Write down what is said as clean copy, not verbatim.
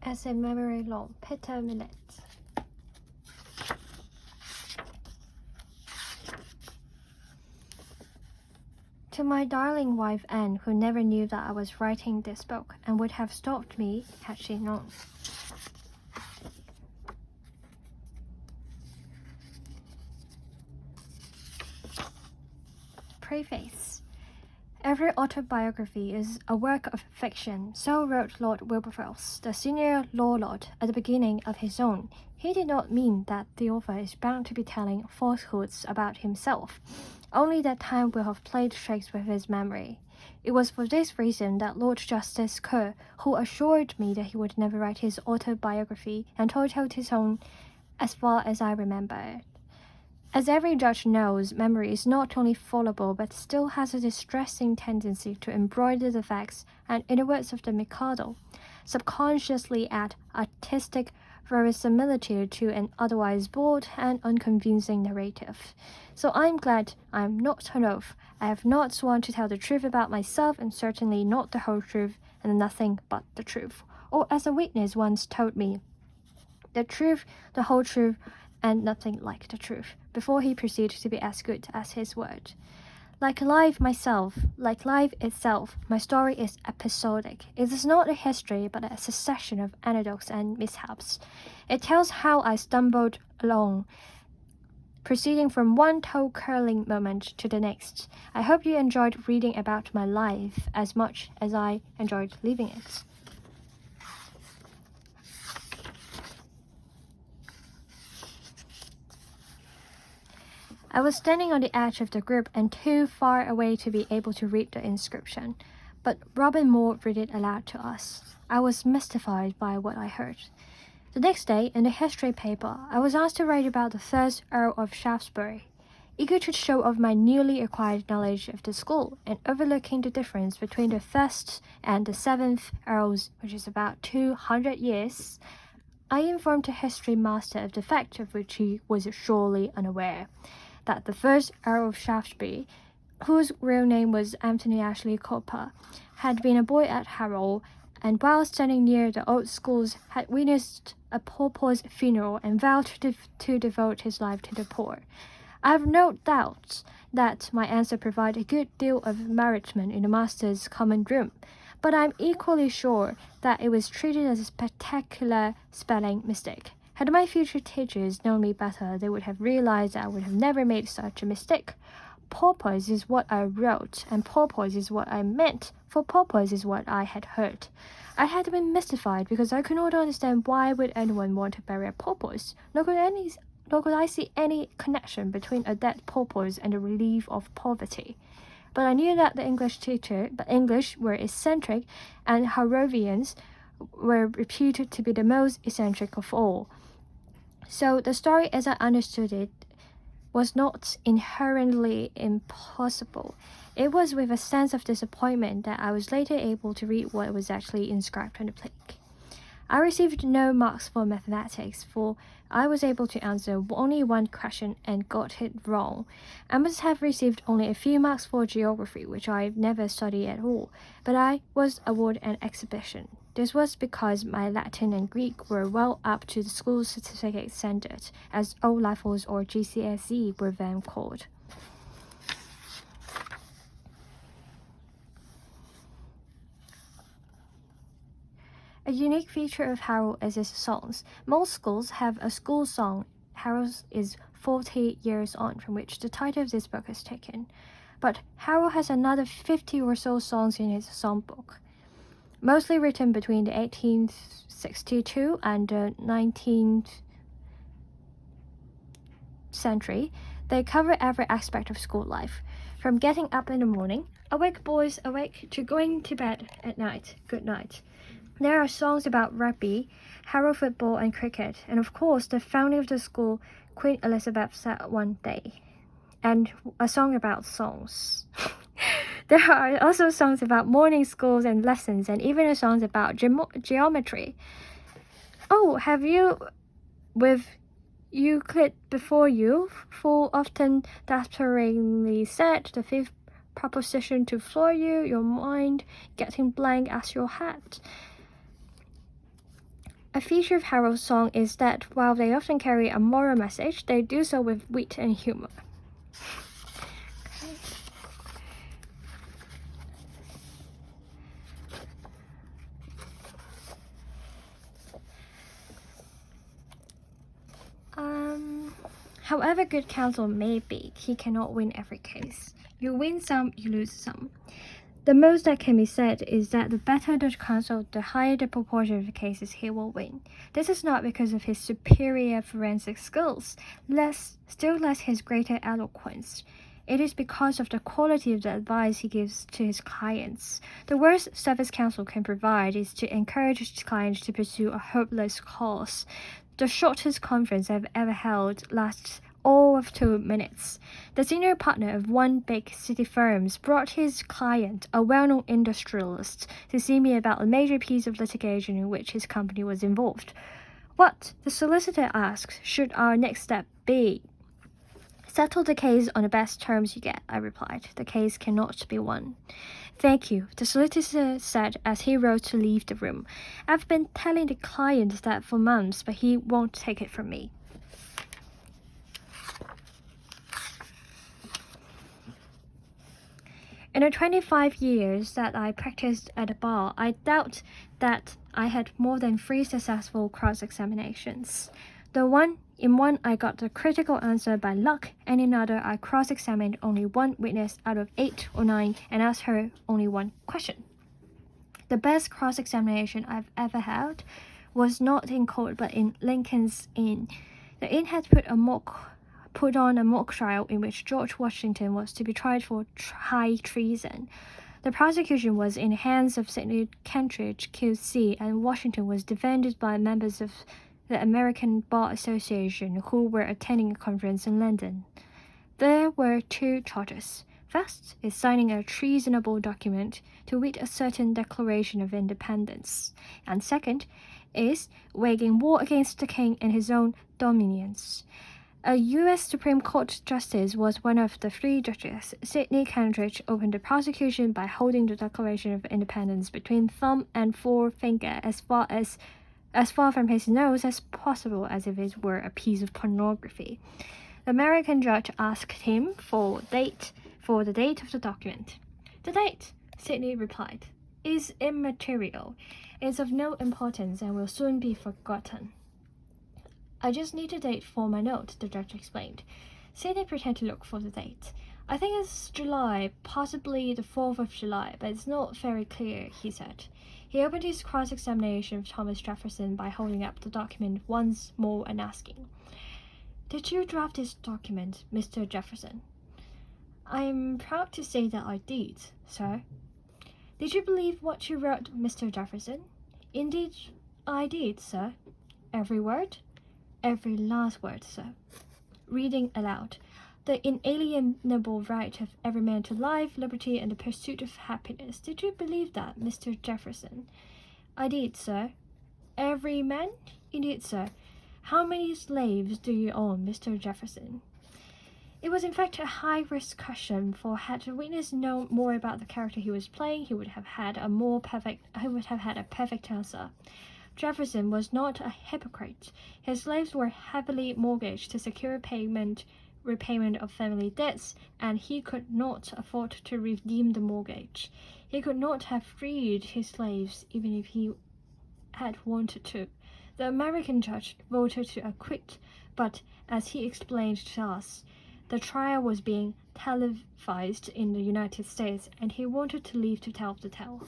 As a memory long, Peter Millett. To my darling wife Anne, who never knew that I was writing this book and would have stopped me had she known. Preface. Every autobiography is a work of fiction, so wrote Lord Wilberforce, the senior law lord, at the beginning of his own. He did not mean that the author is bound to be telling falsehoods about himself, only that time will have played tricks with his memory. It was for this reason that Lord Justice Kerr, who assured me that he would never write his autobiography, and told his own as far as I remember. As every judge knows, memory is not only fallible but still has a distressing tendency to embroider the facts and, in the words of the Mikado, subconsciously add artistic verisimilitude to an otherwise bald and unconvincing narrative. So I'm glad I'm not an oath. I have not sworn to tell the truth about myself, and certainly not the whole truth and nothing but the truth. Or as a witness once told me, the truth, the whole truth, and nothing like the truth, before he proceeded to be as good as his word. Like life itself, my story is episodic. It is not a history, but a succession of anecdotes and mishaps. It tells how I stumbled along, proceeding from one toe-curling moment to the next. I hope you enjoyed reading about my life as much as I enjoyed living it. I was standing on the edge of the group and too far away to be able to read the inscription, but Robin Moore read it aloud to us. I was mystified by what I heard. The next day, in the history paper, I was asked to write about the 3rd Earl of Shaftesbury. Eager to show off my newly acquired knowledge of the school, and overlooking the difference between the 1st and the 7th Earls, which is about 200 years, I informed the history master of the fact of which he was surely unaware, that the 1st Earl of Shaftesbury, whose real name was Anthony Ashley Cooper, had been a boy at Harrow, and while standing near the old schools had witnessed a pauper's funeral and vowed to devote his life to the poor. I have no doubt that my answer provided a good deal of merriment in the master's common room, but I am equally sure that it was treated as a spectacular spelling mistake. Had my future teachers known me better, they would have realized that I would have never made such a mistake. Paupers is what I wrote, and paupers is what I meant, for paupers is what I had heard. I had been mystified because I could not understand why would anyone want to bury a paupers, nor could I see any connection between a dead paupers and the relief of poverty. But I knew that the English were eccentric, and Harrovians were reputed to be the most eccentric of all. So the story as I understood it was not inherently impossible. It was with a sense of disappointment that I was later able to read what was actually inscribed on the plaque. I received no marks for mathematics, for I was able to answer only one question and got it wrong. I must have received only a few marks for geography, which I never studied at all, but I was awarded an exhibition. This was because my Latin and Greek were well up to the school's certificate standard, as O-levels or GCSE were then called. A unique feature of Harrow is its songs. Most schools have a school song. Harrow's is 40 years on, from which the title of this book is taken. But Harrow has another 50 or so songs in its songbook, mostly written between the 1862 and the 19th century. They cover every aspect of school life, from getting up in the morning, awake boys awake, to going to bed at night, good night. There are songs about rugby, Harrow football and cricket, and of course the founding of the school, Queen Elizabeth said one day, and a song about songs. There are also songs about morning schools and lessons, and even songs about geometry. Oh, have you, with Euclid before you, full often despairingly said the 5th proposition to floor you, your mind getting blank as your hat? A feature of Harold's song is that while they often carry a moral message, they do so with wit and humor. However good counsel may be, he cannot win every case. You win some, you lose some. The most that can be said is that the better the counsel, the higher the proportion of the cases he will win. This is not because of his superior forensic skills, still less his greater eloquence. It is because of the quality of the advice he gives to his clients. The worst service counsel can provide is to encourage his clients to pursue a hopeless cause. The shortest conference I've ever held lasts all of 2 minutes. The senior partner of one big city firm brought his client, a well-known industrialist, to see me about a major piece of litigation in which his company was involved. What, the solicitor asked, should our next step be? Settle the case on the best terms you get, I replied. The case cannot be won. Thank you, the solicitor said as he rose to leave the room. I've been telling the client that for months, but he won't take it from me. In the 25 years that I practiced at the bar, I doubt that I had more than 3 successful cross-examinations. In one, I got the critical answer by luck, and in another, I cross-examined only one witness out of 8 or 9 and asked her only one question. The best cross-examination I've ever had was not in court but in Lincoln's Inn. The inn had put on a mock trial in which George Washington was to be tried for high treason. The prosecution was in the hands of Sidney Kentridge, QC, and Washington was defended by members of the American Bar Association who were attending a conference in London. There were 2 charges. First is signing a treasonable document, to wit a certain Declaration of Independence, and second is waging war against the king and his own dominions. A U.S. Supreme Court justice was one of the 3 judges. Sidney Kentridge opened the prosecution by holding the Declaration of Independence between thumb and forefinger as far from his nose as possible, as if it were a piece of pornography. The American judge asked him for the date of the document. The date, Sidney replied, is immaterial. It's of no importance and will soon be forgotten. I just need a date for my note, the judge explained. Sidney pretended to look for the date. I think it's July, possibly the 4th of July, but it's not very clear, he said. He opened his cross-examination of Thomas Jefferson by holding up the document once more and asking, "Did you draft this document, Mr. Jefferson?" "I'm proud to say that I did, sir." "Did you believe what you wrote, Mr. Jefferson?" "Indeed, I did, sir." "Every word?" "Every last word, sir." Reading aloud. "The inalienable right of every man to life, liberty, and the pursuit of happiness. Did you believe that, Mr. Jefferson?" "I did, sir." "Every man?" "Indeed, sir." "How many slaves do you own, Mr. Jefferson?" It was in fact a high-risk question, for had the witness known more about the character he was playing, he would have had a perfect answer. Jefferson was not a hypocrite. His slaves were heavily mortgaged to secure repayment of family debts, and he could not afford to redeem the mortgage. He could not have freed his slaves even if he had wanted to. The American judge voted to acquit, but as he explained to us, the trial was being televised in the United States, and he wanted to leave to tell the tale.